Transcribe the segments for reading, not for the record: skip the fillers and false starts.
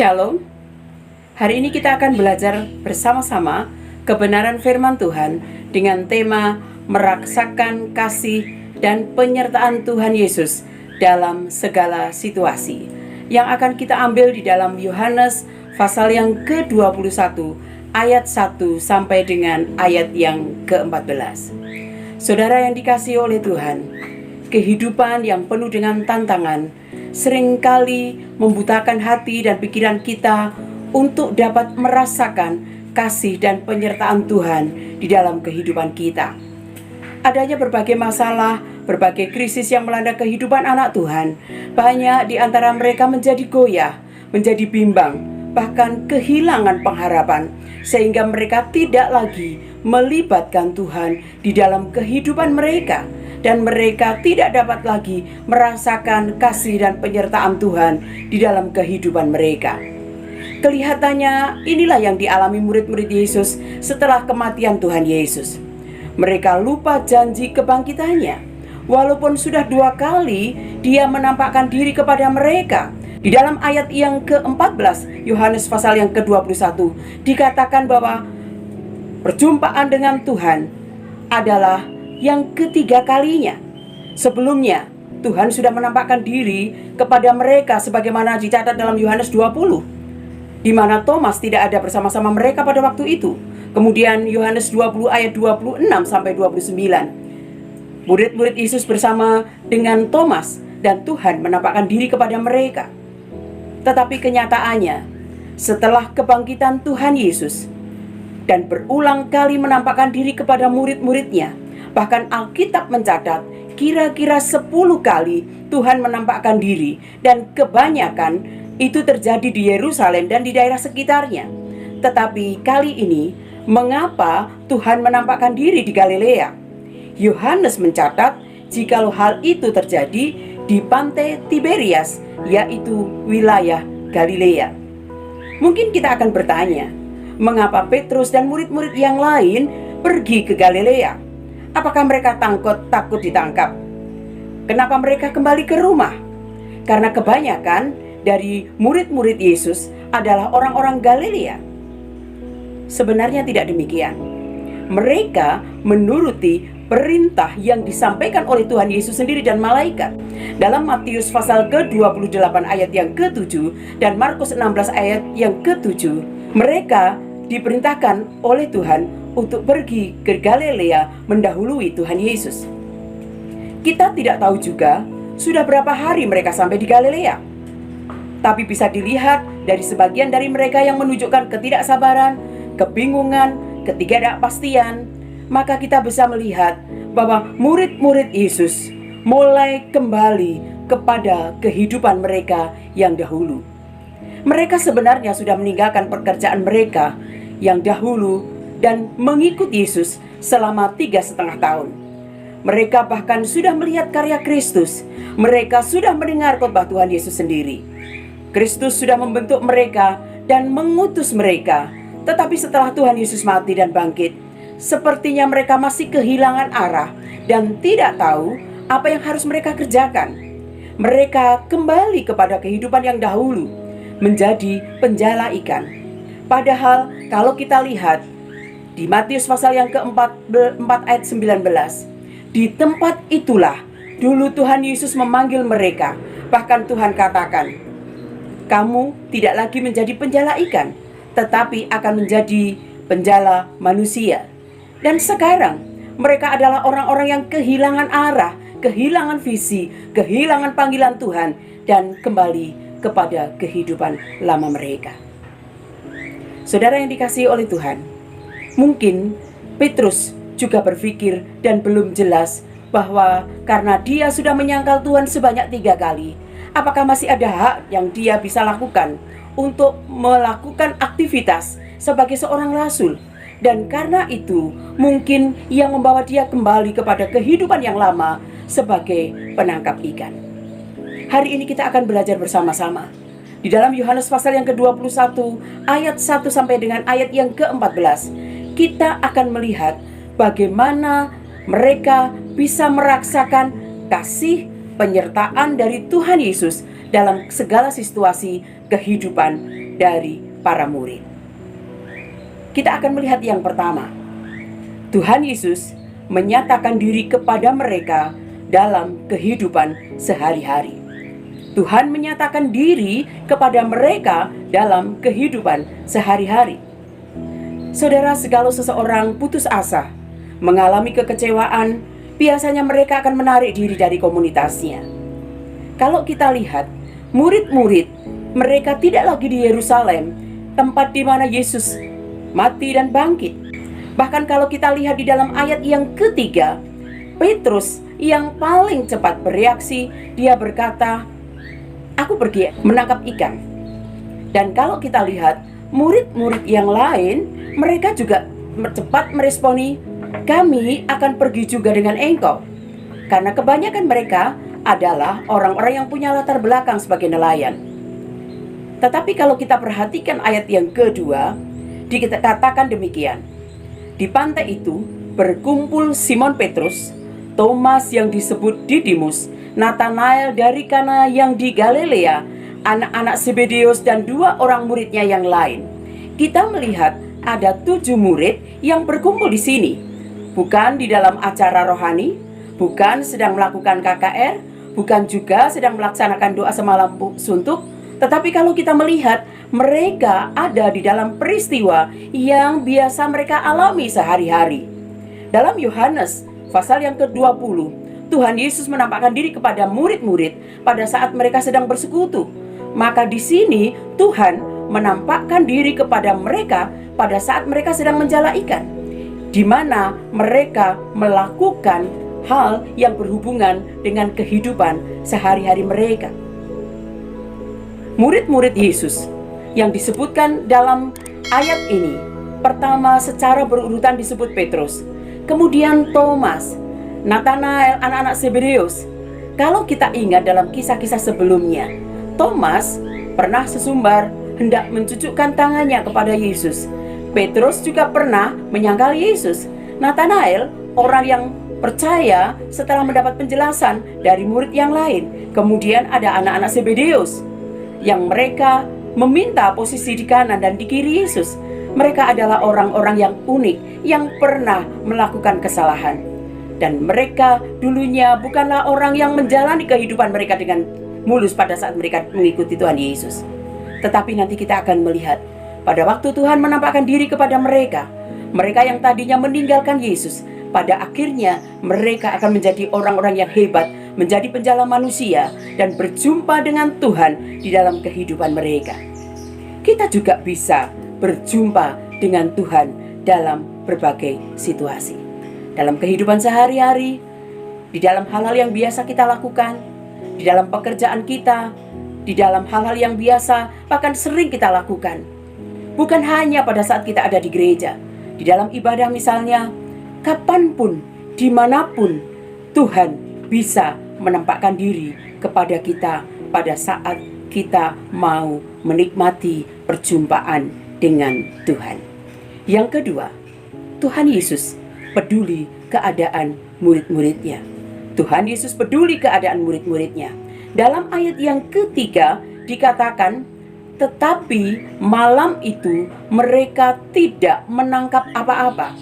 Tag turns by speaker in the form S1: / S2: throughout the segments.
S1: Shalom. Hari ini kita akan belajar bersama-sama kebenaran firman Tuhan dengan tema merasakan kasih dan penyertaan Tuhan Yesus dalam segala situasi, yang akan kita ambil di dalam Yohanes pasal yang ke-21 ayat 1 sampai dengan ayat yang ke-14. Saudara yang dikasihi oleh Tuhan, kehidupan yang penuh dengan tantangan seringkali membutakan hati dan pikiran kita untuk dapat merasakan kasih dan penyertaan Tuhan di dalam kehidupan kita. Adanya berbagai masalah, berbagai krisis yang melanda kehidupan anak Tuhan. Banyak di antara mereka menjadi goyah, menjadi bimbang, bahkan kehilangan pengharapan, sehingga mereka tidak lagi melibatkan Tuhan di dalam kehidupan mereka. Dan mereka tidak dapat lagi merasakan kasih dan penyertaan Tuhan di dalam kehidupan mereka. Kelihatannya inilah yang dialami murid-murid Yesus setelah kematian Tuhan Yesus. Mereka lupa janji kebangkitannya, walaupun sudah 2 kali Dia menampakkan diri kepada mereka. Di dalam ayat yang ke-14 Yohanes pasal yang ke-21 dikatakan bahwa perjumpaan dengan Tuhan adalah yang ketiga kalinya. Sebelumnya Tuhan sudah menampakkan diri kepada mereka sebagaimana dicatat dalam Yohanes 20, di mana Thomas tidak ada bersama-sama mereka pada waktu itu. Kemudian Yohanes 20 ayat 26 sampai 29, murid-murid Yesus bersama dengan Thomas dan Tuhan menampakkan diri kepada mereka. Tetapi kenyataannya, setelah kebangkitan Tuhan Yesus dan berulang kali menampakkan diri kepada murid-muridnya, bahkan Alkitab mencatat kira-kira 10 kali Tuhan menampakkan diri, dan kebanyakan itu terjadi di Yerusalem dan di daerah sekitarnya. Tetapi kali ini, mengapa Tuhan menampakkan diri di Galilea? Yohanes mencatat jikalau hal itu terjadi di pantai Tiberias, yaitu wilayah Galilea. Mungkin kita akan bertanya, mengapa Petrus dan murid-murid yang lain pergi ke Galilea? Apakah mereka takut ditangkap? Kenapa mereka kembali ke rumah? Karena kebanyakan dari murid-murid Yesus adalah orang-orang Galilea. Sebenarnya tidak demikian. Mereka menuruti perintah yang disampaikan oleh Tuhan Yesus sendiri dan malaikat. Dalam Matius pasal ke-28 ayat yang ke-7 dan Markus 16 ayat yang ke-7, mereka diperintahkan oleh Tuhan untuk pergi ke Galilea mendahului Tuhan Yesus. Kita tidak tahu juga sudah berapa hari mereka sampai di Galilea. Tapi bisa dilihat dari sebagian dari mereka yang menunjukkan ketidaksabaran, kebingungan, ketidakpastian, maka kita bisa melihat bahwa murid-murid Yesus mulai kembali kepada kehidupan mereka yang dahulu. Mereka sebenarnya sudah meninggalkan pekerjaan mereka yang dahulu dan mengikut Yesus selama 3,5 tahun. Mereka bahkan sudah melihat karya Kristus. Mereka sudah mendengar khotbah Tuhan Yesus sendiri. Kristus sudah membentuk mereka dan mengutus mereka. Tetapi setelah Tuhan Yesus mati dan bangkit, sepertinya mereka masih kehilangan arah dan tidak tahu apa yang harus mereka kerjakan. Mereka kembali kepada kehidupan yang dahulu, menjadi penjala ikan. Padahal kalau kita lihat di Matius pasal yang ke-4 ayat 19, di tempat itulah dulu Tuhan Yesus memanggil mereka. Bahkan Tuhan katakan, kamu tidak lagi menjadi penjala ikan, tetapi akan menjadi penjala manusia. Dan sekarang mereka adalah orang-orang yang kehilangan arah, kehilangan visi, kehilangan panggilan Tuhan, dan kembali kepada kehidupan lama mereka. Saudara yang dikasihi oleh Tuhan, mungkin Petrus juga berpikir dan belum jelas bahwa karena dia sudah menyangkal Tuhan sebanyak 3 kali, apakah masih ada hak yang dia bisa lakukan untuk melakukan aktivitas sebagai seorang rasul. Dan karena itu mungkin yang membawa dia kembali kepada kehidupan yang lama sebagai penangkap ikan. Hari ini kita akan belajar bersama-sama di dalam Yohanes pasal yang ke-21 ayat 1 sampai dengan ayat yang ke-14. Kita akan melihat bagaimana mereka bisa merasakan kasih penyertaan dari Tuhan Yesus dalam segala situasi kehidupan dari para murid. Kita akan melihat yang pertama. Tuhan Yesus menyatakan diri kepada mereka dalam kehidupan sehari-hari. Tuhan menyatakan diri kepada mereka dalam kehidupan sehari-hari. Saudara, segala seseorang putus asa, mengalami kekecewaan, biasanya mereka akan menarik diri dari komunitasnya. Kalau kita lihat, murid-murid mereka tidak lagi di Yerusalem, tempat di mana Yesus mati dan bangkit. Bahkan kalau kita lihat di dalam ayat yang ketiga, Petrus yang paling cepat bereaksi, dia berkata, "Aku pergi menangkap ikan." Dan kalau kita lihat, murid-murid yang lain, mereka juga cepat meresponi, "Kami akan pergi juga dengan engkau." Karena kebanyakan mereka adalah orang-orang yang punya latar belakang sebagai nelayan. Tetapi kalau kita perhatikan ayat yang kedua, dikatakan demikian. Di pantai itu berkumpul Simon Petrus, Thomas yang disebut Didimus, Nathanael dari Kana yang di Galilea, anak-anak Zebedeus, dan 2 orang muridnya yang lain. Kita melihat ada 7 murid yang berkumpul di sini. Bukan di dalam acara rohani, bukan sedang melakukan KKR, bukan juga sedang melaksanakan doa semalam suntuk. Tetapi kalau kita melihat, mereka ada di dalam peristiwa yang biasa mereka alami sehari-hari. Dalam Yohanes pasal yang ke-20, Tuhan Yesus menampakkan diri kepada murid-murid pada saat mereka sedang bersekutu. Maka di sini Tuhan menampakkan diri kepada mereka pada saat mereka sedang menjala ikan, di mana mereka melakukan hal yang berhubungan dengan kehidupan sehari-hari mereka. Murid-murid Yesus yang disebutkan dalam ayat ini, pertama secara berurutan disebut Petrus, kemudian Thomas, Nathanael, anak-anak Zebedeus. Kalau kita ingat dalam kisah-kisah sebelumnya, Thomas pernah sesumbar hendak mencucukkan tangannya kepada Yesus. Petrus juga pernah menyangkal Yesus. Nathanael, orang yang percaya setelah mendapat penjelasan dari murid yang lain. Kemudian ada anak-anak Zebedeus yang mereka meminta posisi di kanan dan di kiri Yesus. Mereka adalah orang-orang yang unik, yang pernah melakukan kesalahan. Dan mereka dulunya bukanlah orang yang menjalani kehidupan mereka dengan mulus pada saat mereka mengikuti Tuhan Yesus. Tetapi nanti kita akan melihat pada waktu Tuhan menampakkan diri kepada mereka, mereka yang tadinya meninggalkan Yesus, pada akhirnya mereka akan menjadi orang-orang yang hebat, menjadi penjala manusia, dan berjumpa dengan Tuhan di dalam kehidupan mereka. Kita juga bisa berjumpa dengan Tuhan dalam berbagai situasi. Dalam kehidupan sehari-hari, di dalam hal-hal yang biasa kita lakukan, di dalam pekerjaan kita, di dalam hal-hal yang biasa, bahkan sering kita lakukan. Bukan hanya pada saat kita ada di gereja, di dalam ibadah misalnya, kapanpun, dimanapun, Tuhan bisa menampakkan diri kepada kita pada saat kita mau menikmati perjumpaan dengan Tuhan. Yang kedua, Tuhan Yesus peduli keadaan murid-muridnya. Tuhan Yesus peduli keadaan murid-muridnya. Dalam ayat yang ketiga dikatakan, tetapi malam itu mereka tidak menangkap apa-apa.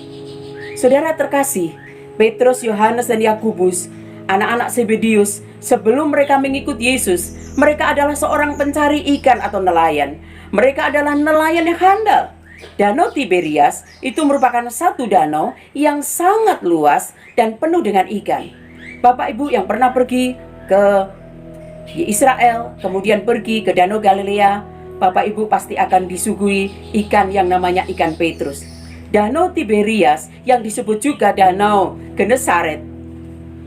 S1: Saudara terkasih, Petrus, Yohanes, dan Yakobus, anak-anak Zebedeus, sebelum mereka mengikut Yesus, mereka adalah seorang pencari ikan atau nelayan. Mereka adalah nelayan yang handal. Danau Tiberias itu merupakan satu danau yang sangat luas dan penuh dengan ikan. Bapak Ibu yang pernah pergi ke Israel, kemudian pergi ke Danau Galilea, Bapak Ibu pasti akan disuguhi ikan yang namanya ikan Petrus. Danau Tiberias yang disebut juga Danau Genesaret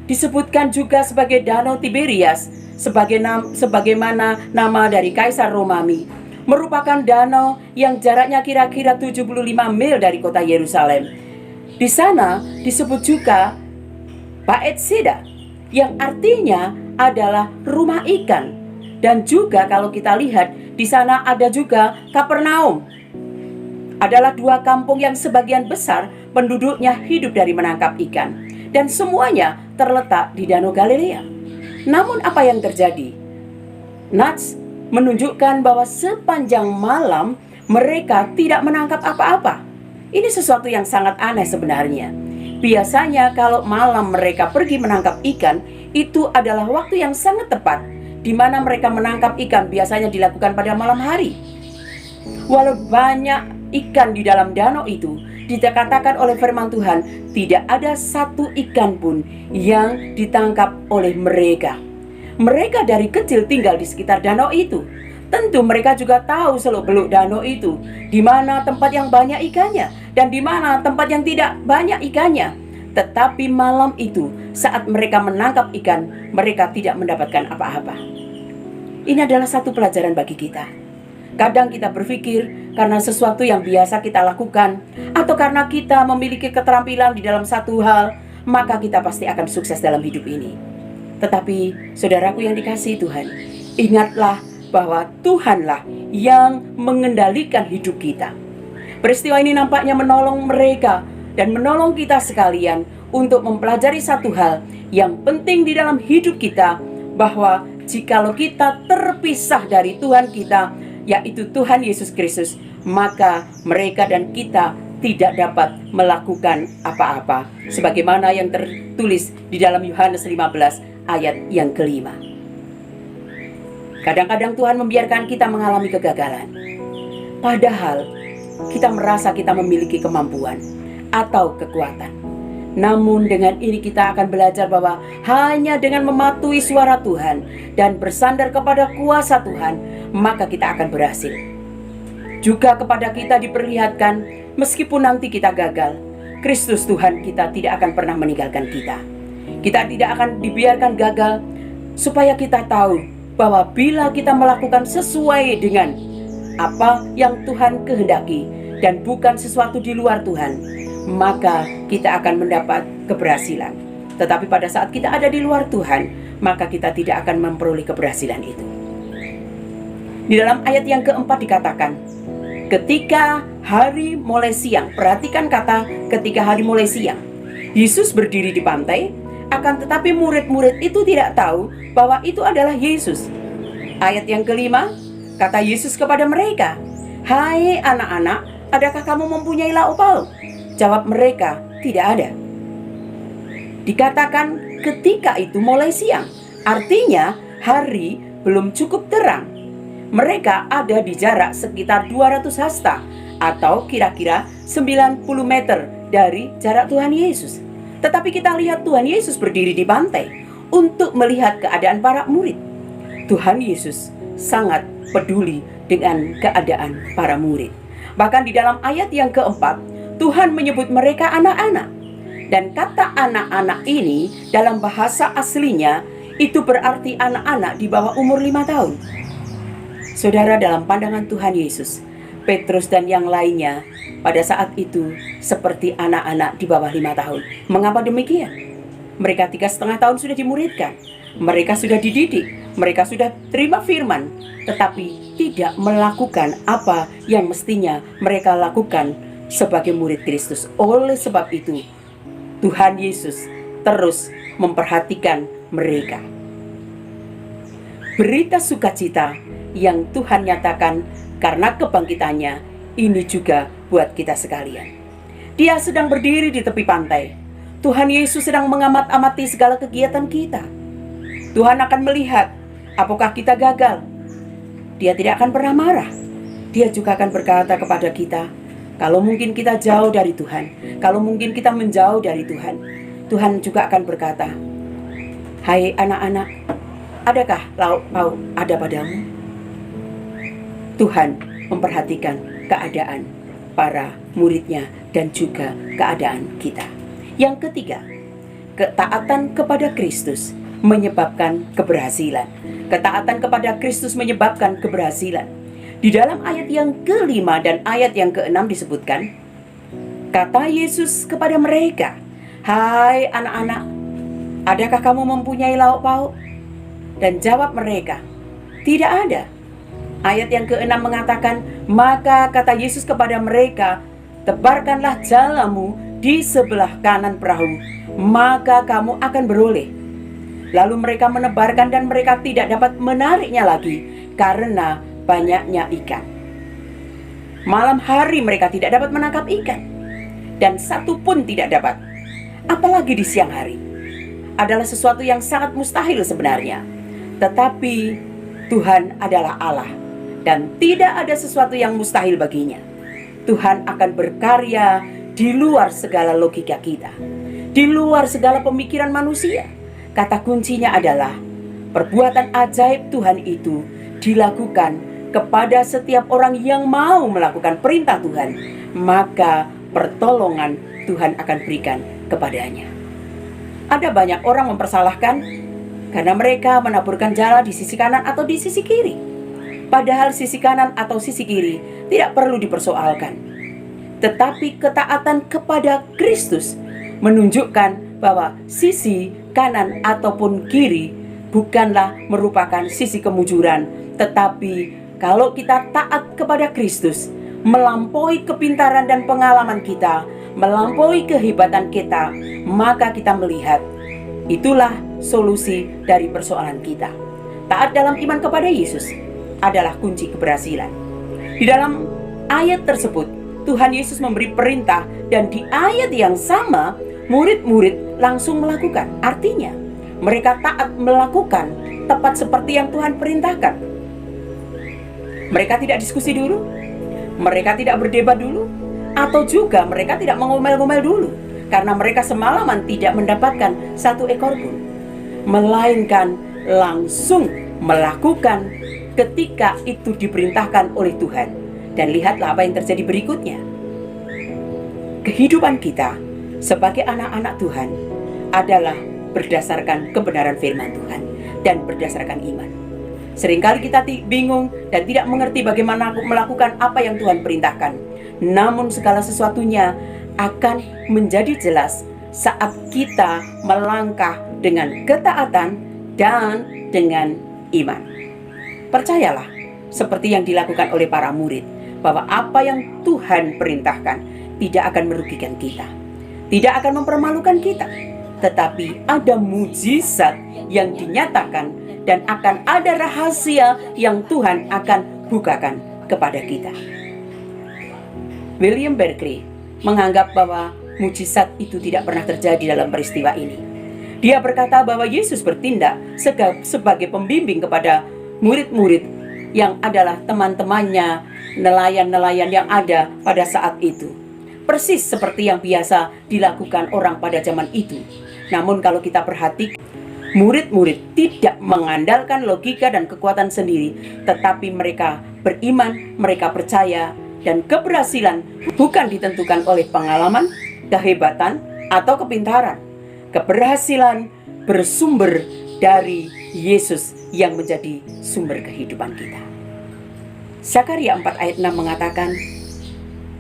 S1: disebutkan juga sebagai Danau Tiberias sebagaimana nama dari Kaisar Romawi, merupakan danau yang jaraknya kira-kira 75 mil dari kota Yerusalem. Di sana disebut juga Bethsaida, yang artinya adalah rumah ikan. Dan juga kalau kita lihat di sana ada juga Kapernaum. Adalah 2 kampung yang sebagian besar penduduknya hidup dari menangkap ikan. Dan semuanya terletak di Danau Galilea. Namun apa yang terjadi? Nats menunjukkan bahwa sepanjang malam mereka tidak menangkap apa-apa. Ini sesuatu yang sangat aneh sebenarnya. Biasanya kalau malam mereka pergi menangkap ikan, itu adalah waktu yang sangat tepat, di mana mereka menangkap ikan biasanya dilakukan pada malam hari. Walau banyak ikan di dalam danau itu, dikatakan oleh firman Tuhan, tidak ada satu ikan pun yang ditangkap oleh mereka. Mereka dari kecil tinggal di sekitar danau itu. Tentu mereka juga tahu seluk-beluk danau itu, di mana tempat yang banyak ikannya dan di mana tempat yang tidak banyak ikannya. Tetapi malam itu, saat mereka menangkap ikan, mereka tidak mendapatkan apa-apa. Ini adalah satu pelajaran bagi kita. Kadang kita berpikir karena sesuatu yang biasa kita lakukan, atau karena kita memiliki keterampilan di dalam satu hal, maka kita pasti akan sukses dalam hidup ini. Tetapi saudaraku yang dikasihi Tuhan, ingatlah bahwa Tuhanlah yang mengendalikan hidup kita. Peristiwa ini nampaknya menolong mereka dan menolong kita sekalian untuk mempelajari satu hal yang penting di dalam hidup kita, bahwa jikalau kita terpisah dari Tuhan kita, yaitu Tuhan Yesus Kristus, maka mereka dan kita tidak dapat melakukan apa-apa, sebagaimana yang tertulis di dalam Yohanes 15 ayat yang kelima. Kadang-kadang Tuhan membiarkan kita mengalami kegagalan, padahal kita merasa kita memiliki kemampuan atau kekuatan. Namun dengan ini kita akan belajar bahwa hanya dengan mematuhi suara Tuhan dan bersandar kepada kuasa Tuhan, maka kita akan berhasil. Juga kepada kita diperlihatkan, meskipun nanti kita gagal, Kristus Tuhan kita tidak akan pernah meninggalkan kita. Kita tidak akan dibiarkan gagal, supaya kita tahu bahwa bila kita melakukan sesuai dengan apa yang Tuhan kehendaki dan bukan sesuatu di luar Tuhan, maka kita akan mendapat keberhasilan. Tetapi pada saat kita ada di luar Tuhan, maka kita tidak akan memperoleh keberhasilan itu. Di dalam ayat yang keempat dikatakan, ketika hari mulai siang. Perhatikan kata ketika hari mulai siang. Yesus berdiri di pantai, akan tetapi murid-murid itu tidak tahu bahwa itu adalah Yesus. Ayat yang kelima, kata Yesus kepada mereka, "Hai anak-anak, adakah kamu mempunyai lauk pauk?" Jawab mereka, "Tidak ada." Dikatakan ketika itu mulai siang, artinya hari belum cukup terang. Mereka ada di jarak sekitar 200 hasta atau kira-kira 90 meter dari jarak Tuhan Yesus. Tetapi kita lihat Tuhan Yesus berdiri di pantai untuk melihat keadaan para murid. Tuhan Yesus sangat peduli dengan keadaan para murid. Bahkan di dalam ayat yang keempat, Tuhan menyebut mereka anak-anak. Dan kata anak-anak ini dalam bahasa aslinya itu berarti anak-anak di bawah umur 5 tahun. Saudara, dalam pandangan Tuhan Yesus, Petrus dan yang lainnya pada saat itu seperti anak-anak di bawah 5 tahun. Mengapa demikian? Mereka 3,5 tahun sudah dimuridkan, mereka sudah dididik, mereka sudah terima firman, tetapi tidak melakukan apa yang mestinya mereka lakukan sebagai murid Kristus. Oleh sebab itu, Tuhan Yesus terus memperhatikan mereka. Berita sukacita yang Tuhan nyatakan karena kebangkitannya, ini juga buat kita sekalian. Dia sedang berdiri di tepi pantai. Tuhan Yesus sedang mengamat-amati segala kegiatan kita. Tuhan akan melihat apakah kita gagal. Dia tidak akan pernah marah. Dia juga akan berkata kepada kita, kalau mungkin kita jauh dari Tuhan, kalau mungkin kita menjauh dari Tuhan, Tuhan juga akan berkata, "Hai anak-anak, adakah lauk pauk ada padamu?" Tuhan memperhatikan keadaan para muridnya dan juga keadaan kita. Yang ketiga, ketaatan kepada Kristus menyebabkan keberhasilan. Ketaatan kepada Kristus menyebabkan keberhasilan. Di dalam ayat yang kelima dan ayat yang keenam disebutkan, kata Yesus kepada mereka, "Hai anak-anak, adakah kamu mempunyai lauk pauk?" Dan jawab mereka, "Tidak ada." Ayat yang keenam mengatakan, maka kata Yesus kepada mereka, "Tebarkanlah jalamu di sebelah kanan perahu, maka kamu akan beroleh." Lalu mereka menebarkan dan mereka tidak dapat menariknya lagi karena banyaknya ikan. Malam hari mereka tidak dapat menangkap ikan, dan satu pun tidak dapat. Apalagi di siang hari. Adalah sesuatu yang sangat mustahil sebenarnya. Tetapi Tuhan adalah Allah, dan tidak ada sesuatu yang mustahil baginya. Tuhan akan berkarya di luar segala logika kita, di luar segala pemikiran manusia. Kata kuncinya adalah perbuatan ajaib Tuhan itu dilakukan kepada setiap orang yang mau melakukan perintah Tuhan, maka pertolongan Tuhan akan berikan kepadanya. Ada banyak orang mempersalahkan karena mereka menaburkan jala di sisi kanan atau di sisi kiri. Padahal sisi kanan atau sisi kiri tidak perlu dipersoalkan. Tetapi ketaatan kepada Kristus menunjukkan bahwa sisi kanan ataupun kiri bukanlah merupakan sisi kemujuran, tetapi kalau kita taat kepada Kristus, melampaui kepintaran dan pengalaman kita, melampaui kehebatan kita, maka kita melihat itulah solusi dari persoalan kita. Taat dalam iman kepada Yesus adalah kunci keberhasilan. Di dalam ayat tersebut, Tuhan Yesus memberi perintah, dan di ayat yang sama murid-murid langsung melakukan. Artinya mereka taat melakukan tepat seperti yang Tuhan perintahkan. Mereka tidak diskusi dulu, mereka tidak berdebat dulu, atau juga mereka tidak mengomel-ngomel dulu, karena mereka semalaman tidak mendapatkan satu ekor pun, melainkan langsung melakukan ketika itu diperintahkan oleh Tuhan. Dan lihatlah apa yang terjadi berikutnya. Kehidupan kita sebagai anak-anak Tuhan adalah berdasarkan kebenaran firman Tuhan dan berdasarkan iman. Seringkali kita bingung dan tidak mengerti bagaimana melakukan apa yang Tuhan perintahkan. Namun segala sesuatunya akan menjadi jelas saat kita melangkah dengan ketaatan dan dengan iman. Percayalah, seperti yang dilakukan oleh para murid, bahwa apa yang Tuhan perintahkan tidak akan merugikan kita, tidak akan mempermalukan kita, tetapi ada mujizat yang dinyatakan dan akan ada rahasia yang Tuhan akan bukakan kepada kita. William Barclay menganggap bahwa mujizat itu tidak pernah terjadi dalam peristiwa ini. Dia berkata bahwa Yesus bertindak sebagai pembimbing kepada murid-murid yang adalah teman-temannya, nelayan-nelayan yang ada pada saat itu. Persis seperti yang biasa dilakukan orang pada zaman itu. Namun kalau kita perhatikan, murid-murid tidak mengandalkan logika dan kekuatan sendiri, tetapi mereka beriman, mereka percaya, dan keberhasilan bukan ditentukan oleh pengalaman, kehebatan, atau kepintaran. Keberhasilan bersumber dari Yesus yang menjadi sumber kehidupan kita. Zakaria 4 ayat 6 mengatakan,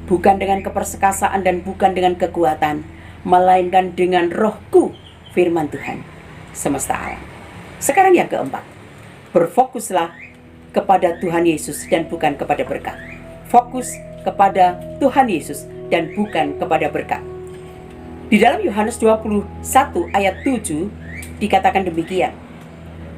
S1: bukan dengan keperkasaan dan bukan dengan kekuatan, melainkan dengan rohku, firman Tuhan semesta alam. Sekarang yang keempat, berfokuslah kepada Tuhan Yesus dan bukan kepada berkat. Fokus kepada Tuhan Yesus dan bukan kepada berkat. Di dalam Yohanes 21 ayat 7 dikatakan demikian.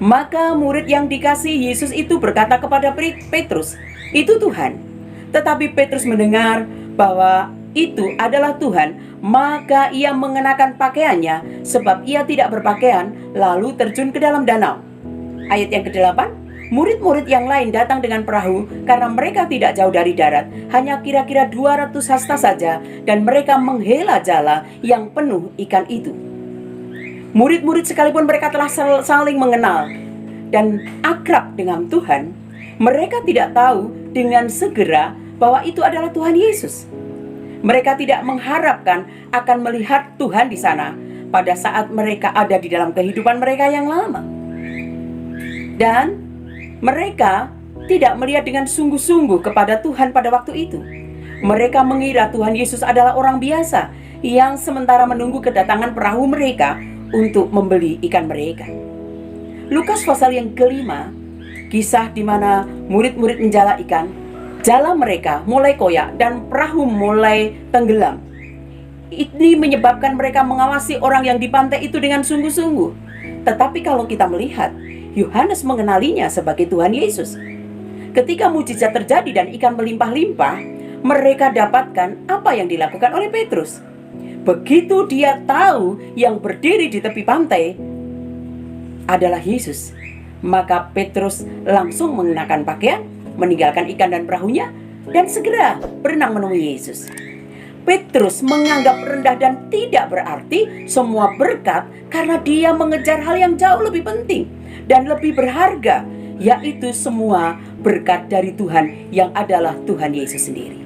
S1: Maka murid yang dikasihi Yesus itu berkata kepada Petrus, itu Tuhan. Tetapi Petrus mendengar bahwa itu adalah Tuhan, maka ia mengenakan pakaiannya sebab ia tidak berpakaian, lalu terjun ke dalam danau. Ayat yang ke-8, murid-murid yang lain datang dengan perahu karena mereka tidak jauh dari darat, hanya kira-kira 200 hasta saja, dan mereka menghela jala yang penuh ikan itu. Murid-murid sekalipun mereka telah saling mengenal dan akrab dengan Tuhan, mereka tidak tahu dengan segera bahwa itu adalah Tuhan Yesus. Mereka tidak mengharapkan akan melihat Tuhan di sana pada saat mereka ada di dalam kehidupan mereka yang lama. Dan mereka tidak melihat dengan sungguh-sungguh kepada Tuhan pada waktu itu. Mereka mengira Tuhan Yesus adalah orang biasa yang sementara menunggu kedatangan perahu mereka untuk membeli ikan mereka. Lukas pasal yang kelima, kisah di mana murid-murid menjala ikan, jala mereka mulai koyak dan perahu mulai tenggelam. Ini menyebabkan mereka mengawasi orang yang di pantai itu dengan sungguh-sungguh. Tetapi kalau kita melihat, Yohanes mengenalinya sebagai Tuhan Yesus. Ketika mujizat terjadi dan ikan melimpah-limpah, mereka dapatkan apa yang dilakukan oleh Petrus. Begitu dia tahu yang berdiri di tepi pantai adalah Yesus, maka Petrus langsung mengenakan pakaian, meninggalkan ikan dan perahunya, dan segera berenang menemui Yesus. Petrus menganggap rendah dan tidak berarti semua berkat karena dia mengejar hal yang jauh lebih penting dan lebih berharga, yaitu semua berkat dari Tuhan yang adalah Tuhan Yesus sendiri.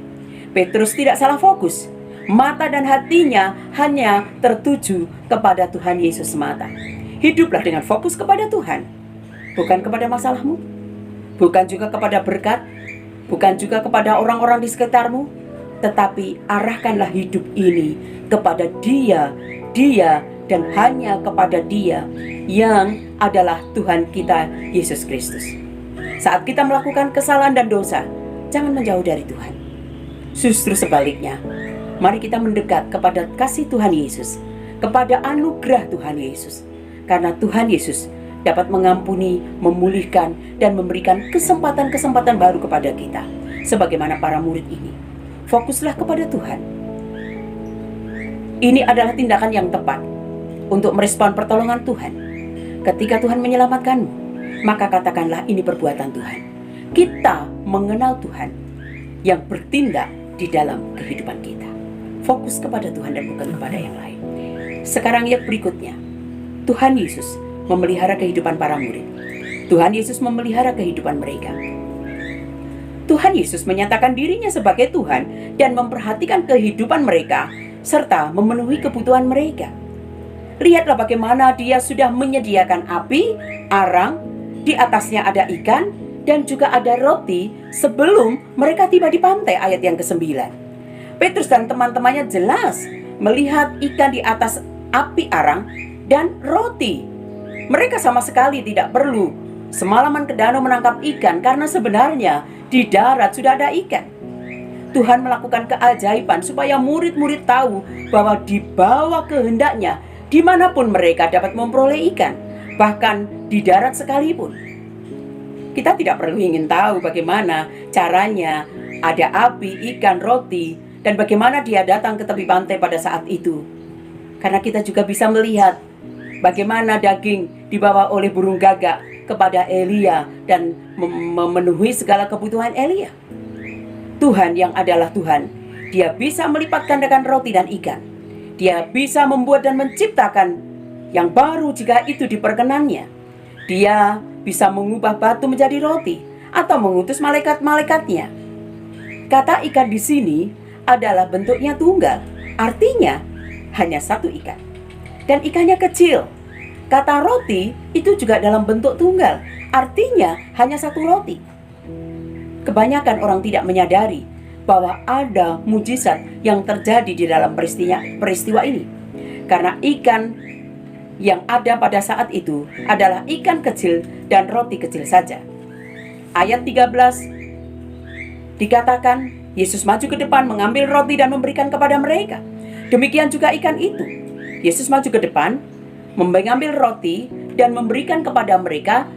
S1: Petrus tidak salah fokus. Mata dan hatinya hanya tertuju kepada Tuhan Yesus semata. Hiduplah dengan fokus kepada Tuhan, bukan kepada masalahmu, bukan juga kepada berkat, bukan juga kepada orang-orang di sekitarmu, tetapi arahkanlah hidup ini kepada Dia, dan hanya kepada Dia yang adalah Tuhan kita Yesus Kristus. Saat kita melakukan kesalahan dan dosa, jangan menjauh dari Tuhan. Justru sebaliknya, mari kita mendekat kepada kasih Tuhan Yesus, kepada anugerah Tuhan Yesus. Karena Tuhan Yesus dapat mengampuni, memulihkan, dan memberikan kesempatan-kesempatan baru kepada kita. Sebagaimana para murid ini. Fokuslah kepada Tuhan. Ini adalah tindakan yang tepat untuk merespon pertolongan Tuhan. Ketika Tuhan menyelamatkanmu, maka katakanlah ini perbuatan Tuhan. Kita mengenal Tuhan yang bertindak di dalam kehidupan kita. Fokus kepada Tuhan dan bukan kepada yang lain. Sekarang yang berikutnya, Tuhan Yesus memelihara kehidupan para murid. Tuhan Yesus memelihara kehidupan mereka. Tuhan Yesus menyatakan dirinya sebagai Tuhan dan memperhatikan kehidupan mereka serta memenuhi kebutuhan mereka. Lihatlah bagaimana Dia sudah menyediakan api, arang, di atasnya ada ikan, dan juga ada roti sebelum mereka tiba di pantai, ayat yang ke-9. Petrus dan teman-temannya jelas melihat ikan di atas api arang dan roti. Mereka sama sekali tidak perlu semalaman ke danau menangkap ikan karena sebenarnya di darat sudah ada ikan. Tuhan melakukan keajaiban supaya murid-murid tahu bahwa di bawah kehendaknya dimanapun mereka dapat memperoleh ikan, bahkan di darat sekalipun. Kita tidak perlu ingin tahu bagaimana caranya ada api, ikan, roti, dan bagaimana Dia datang ke tepi pantai pada saat itu. Karena kita juga bisa melihat bagaimana daging dibawa oleh burung gagak kepada Elia dan memenuhi segala kebutuhan Elia. Tuhan yang adalah Tuhan, Dia bisa melipat gandakan roti dan ikan. Dia bisa membuat dan menciptakan yang baru jika itu diperkenannya. Dia bisa mengubah batu menjadi roti atau mengutus malaikat-malaikatnya. Kata ikan di sini adalah bentuknya tunggal, artinya hanya satu ikan. Dan ikannya kecil. Kata roti itu juga dalam bentuk tunggal, artinya hanya satu roti. Kebanyakan orang tidak menyadari bahwa ada mujizat yang terjadi di dalam peristiwa ini. Karena ikan yang ada pada saat itu adalah ikan kecil dan roti kecil saja. Ayat 13 dikatakan, Yesus maju ke depan mengambil roti dan memberikan kepada mereka. Demikian juga ikan itu. Yesus maju ke depan, mengambil roti dan memberikan kepada mereka.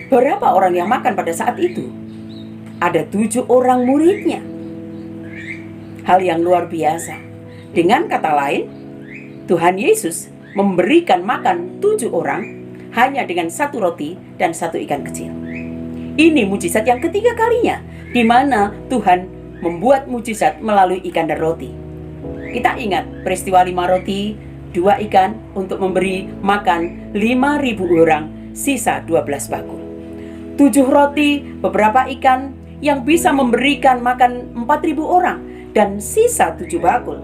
S1: Berapa orang yang makan pada saat itu? Ada 7 orang muridnya. Hal yang luar biasa. Dengan kata lain, Tuhan Yesus memberikan makan 7 orang hanya dengan 1 roti dan 1 ikan kecil. Ini mujizat yang ketiga kalinya, di mana Tuhan membuat mujizat melalui ikan dan roti. Kita ingat peristiwa 5 roti, 2 ikan untuk memberi makan 5.000 orang, sisa 12 bakul. 7 roti, beberapa ikan yang bisa memberikan makan 4.000 orang, dan sisa 7 bakul.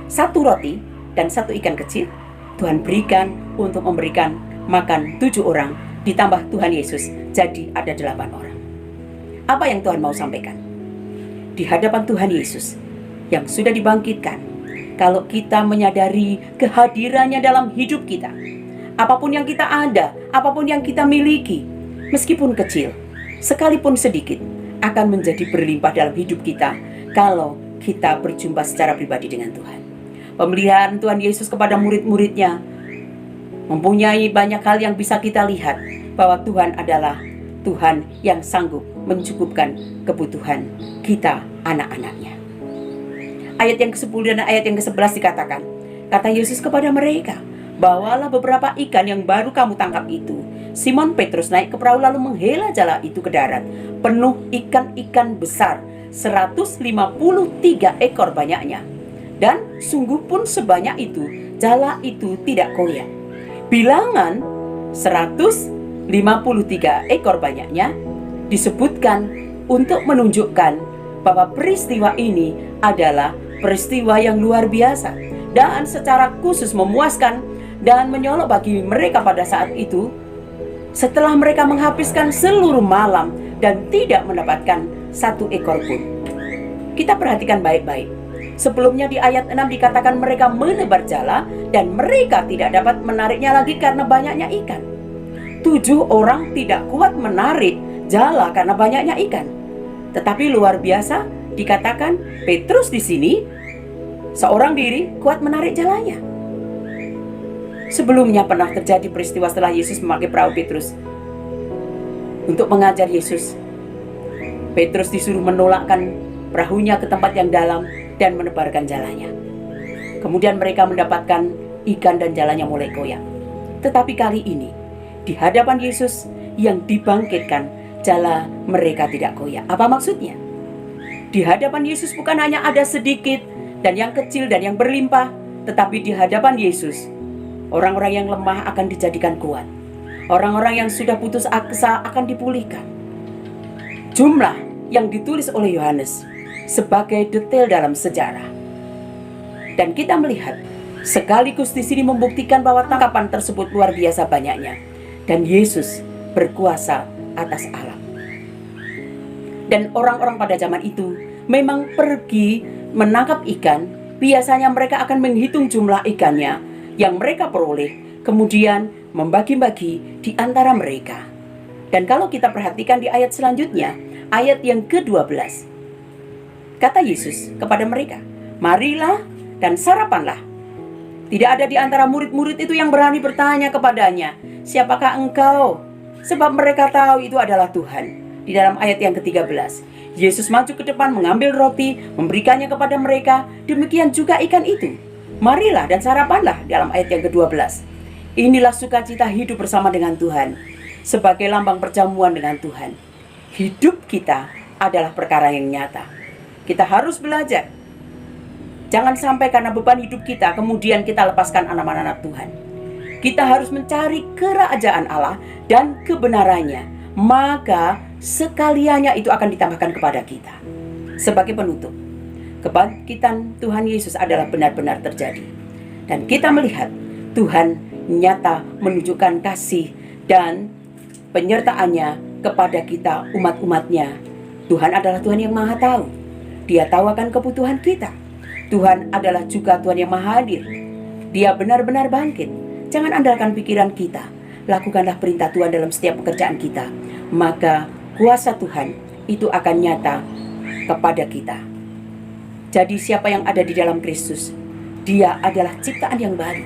S1: 1 roti dan 1 ikan kecil Tuhan berikan untuk memberikan makan 7 orang, ditambah Tuhan Yesus, jadi ada 8 orang. Apa yang Tuhan mau sampaikan? Di hadapan Tuhan Yesus yang sudah dibangkitkan, kalau kita menyadari kehadirannya dalam hidup kita, apapun yang kita ada, apapun yang kita miliki, meskipun kecil, sekalipun sedikit, akan menjadi berlimpah dalam hidup kita kalau kita berjumpa secara pribadi dengan Tuhan. Pemeliharaan Tuhan Yesus kepada murid-muridnya Mempunyai banyak hal yang bisa kita lihat bahwa Tuhan adalah Tuhan yang sanggup mencukupkan kebutuhan kita, anak-anaknya. Ayat yang ke-10 dan ayat yang ke-11 dikatakan, kata Yesus kepada mereka, bawalah beberapa ikan yang baru kamu tangkap itu. Simon Petrus naik ke perahu lalu menghela jala itu ke darat, penuh ikan-ikan besar, 153 ekor banyaknya. Dan sungguh pun sebanyak itu, jala itu tidak koyak. Bilangan 153 ekor banyaknya disebutkan untuk menunjukkan bahwa peristiwa ini adalah peristiwa yang luar biasa dan secara khusus memuaskan dan menyolok bagi mereka pada saat itu, setelah mereka menghabiskan seluruh malam dan tidak mendapatkan satu ekor pun. Kita perhatikan baik-baik. Sebelumnya di ayat 6 dikatakan mereka menebar jala dan mereka tidak dapat menariknya lagi karena banyaknya ikan. 7 orang tidak kuat menarik jala karena banyaknya ikan. Tetapi luar biasa dikatakan Petrus di sini seorang diri kuat menarik jalanya. Sebelumnya pernah terjadi peristiwa setelah Yesus memakai perahu Petrus untuk mengajar Yesus. Petrus disuruh menolakkan perahunya ke tempat yang dalam dan menebarkan jalanya. Kemudian mereka mendapatkan ikan dan jalanya mulai koyak. Tetapi kali ini di hadapan Yesus yang dibangkitkan, jala mereka tidak koyak. Apa maksudnya? Di hadapan Yesus bukan hanya ada sedikit dan yang kecil dan yang berlimpah, tetapi di hadapan Yesus orang-orang yang lemah akan dijadikan kuat. Orang-orang yang sudah putus asa akan dipulihkan. Jumlah yang ditulis oleh Yohanes sebagai detail dalam sejarah. Dan kita melihat sekaligus di sini membuktikan bahwa tangkapan tersebut luar biasa banyaknya dan Yesus berkuasa atas alam. Dan orang-orang pada zaman itu memang pergi menangkap ikan. Biasanya mereka akan menghitung jumlah ikannya yang mereka peroleh, kemudian membagi-bagi di antara mereka. Dan kalau kita perhatikan di ayat selanjutnya, ayat yang ke-12, kata Yesus kepada mereka, marilah dan sarapanlah. Tidak ada di antara murid-murid itu yang berani bertanya kepadanya, siapakah engkau? Sebab mereka tahu itu adalah Tuhan. Di dalam ayat yang ke-13, Yesus maju ke depan mengambil roti, memberikannya kepada mereka. Demikian juga ikan itu. Marilah dan sarapanlah dalam ayat yang ke-12. Inilah sukacita hidup bersama dengan Tuhan, sebagai lambang perjamuan dengan Tuhan. Hidup kita adalah perkara yang nyata. Kita harus belajar. Jangan sampai karena beban hidup kita kemudian kita lepaskan anak-anak Tuhan. Kita harus mencari kerajaan Allah dan kebenarannya, maka sekaliannya itu akan ditambahkan kepada kita. Sebagai penutup, kebangkitan Tuhan Yesus adalah benar-benar terjadi. Dan kita melihat Tuhan nyata menunjukkan kasih dan penyertaannya kepada kita umat-umatnya. Tuhan adalah Tuhan yang maha tahu. Dia tahu akan kebutuhan kita. Tuhan adalah juga Tuhan yang maha hadir. Dia benar-benar bangkit. Jangan andalkan pikiran kita. Lakukanlah perintah Tuhan dalam setiap pekerjaan kita. Maka kuasa Tuhan itu akan nyata kepada kita. Jadi siapa yang ada di dalam Kristus, dia adalah ciptaan yang baru.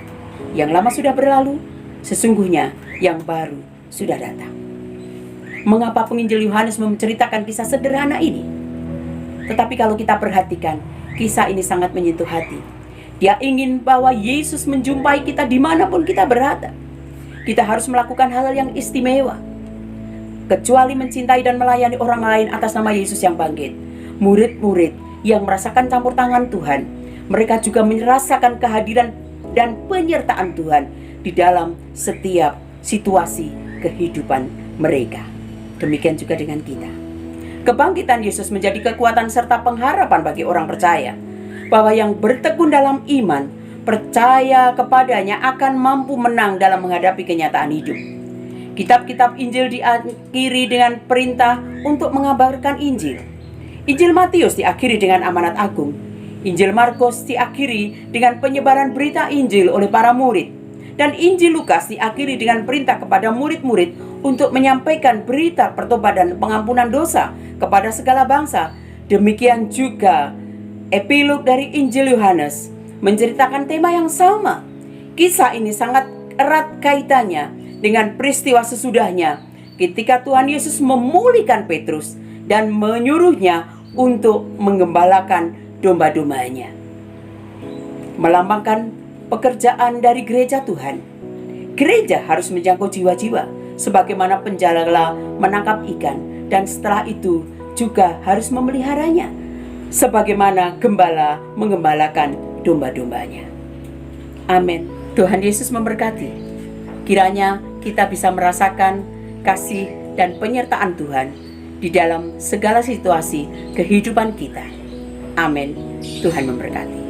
S1: Yang lama sudah berlalu, sesungguhnya yang baru sudah datang. Mengapa penginjil Yohanes menceritakan kisah sederhana ini? Tetapi kalau kita perhatikan, kisah ini sangat menyentuh hati. Dia ingin bahwa Yesus menjumpai kita dimanapun kita berada. Kita harus melakukan hal yang istimewa, kecuali mencintai dan melayani orang lain atas nama Yesus yang bangkit. Murid-murid yang merasakan campur tangan Tuhan, mereka juga merasakan kehadiran dan penyertaan Tuhan di dalam setiap situasi kehidupan mereka. Demikian juga dengan kita. Kebangkitan Yesus menjadi kekuatan serta pengharapan bagi orang percaya, bahwa yang bertekun dalam iman, percaya kepadanya akan mampu menang dalam menghadapi kenyataan hidup. Kitab-kitab Injil diakhiri dengan perintah untuk mengabarkan Injil. Injil Matius diakhiri dengan amanat agung. Injil Markus diakhiri dengan penyebaran berita Injil oleh para murid. Dan Injil Lukas diakhiri dengan perintah kepada murid-murid untuk menyampaikan berita pertobatan dan pengampunan dosa kepada segala bangsa. Demikian juga epilog dari Injil Yohanes menceritakan tema yang sama. Kisah ini sangat erat kaitannya dengan peristiwa sesudahnya ketika Tuhan Yesus memulihkan Petrus dan menyuruhnya untuk menggembalakan domba-dombanya. Melambangkan pekerjaan dari gereja Tuhan. Gereja harus menjangkau jiwa-jiwa sebagaimana penjala menangkap ikan, dan setelah itu juga harus memeliharanya sebagaimana gembala menggembalakan domba-dombanya. Amin. Tuhan Yesus memberkati. Kiranya kita bisa merasakan kasih dan penyertaan Tuhan di dalam segala situasi kehidupan kita. Amin. Tuhan memberkati.